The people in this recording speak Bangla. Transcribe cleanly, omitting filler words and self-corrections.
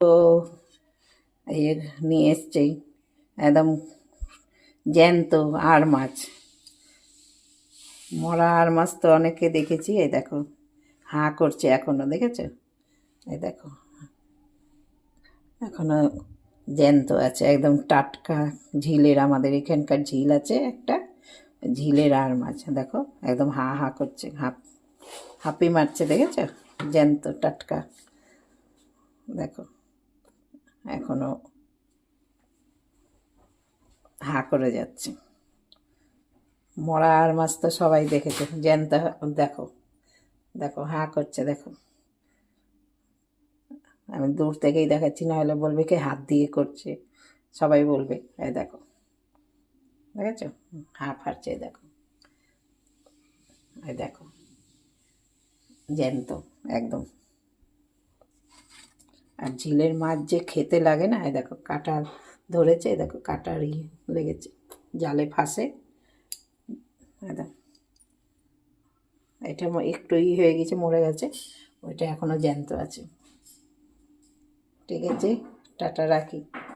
তো এই নিয়ে এসছে একদম জ্যান্ত আর মাছ, মরা আর মাছ তো অনেকে দেখেছি। এই দেখো হাঁ করছে এখনো, দেখেছো? এই দেখো এখনো জ্যান্ত আছে, একদম টাটকা। ঝিলের, আমাদের এখানকার ঝিল আছে একটা, ঝিলের আর মাছ দেখো একদম হা হা করছে, হাঁপি মারছে, দেখেছো? জ্যান্ত টাটকা, দেখো এখনো হা করে যাচ্ছে। মরা আর মাছ তো সবাই দেখেছে, জ্যান্ত দেখো, দেখো হা করছে, দেখো। আমি দূর থেকেই দেখাচ্ছি, না হলে বলবে কি হাত দিয়ে করছে, সবাই বলবে। এই দেখো, দেখেছো? হা ফাটছে, দেখো। এই দেখো জ্যান্ত একদম। আর ঝিলের মাছ যে খেতে লাগে না, এই দেখো কাঁটা ধরেছে, দেখো কাঁটার লেগেছে, জালে ফাঁসে। দেখো এটা একটু হয়ে গেছে, মরে গেছে, ওইটা এখনো জ্যান্ত আছে। ঠিক আছে, টাটা, রাখি।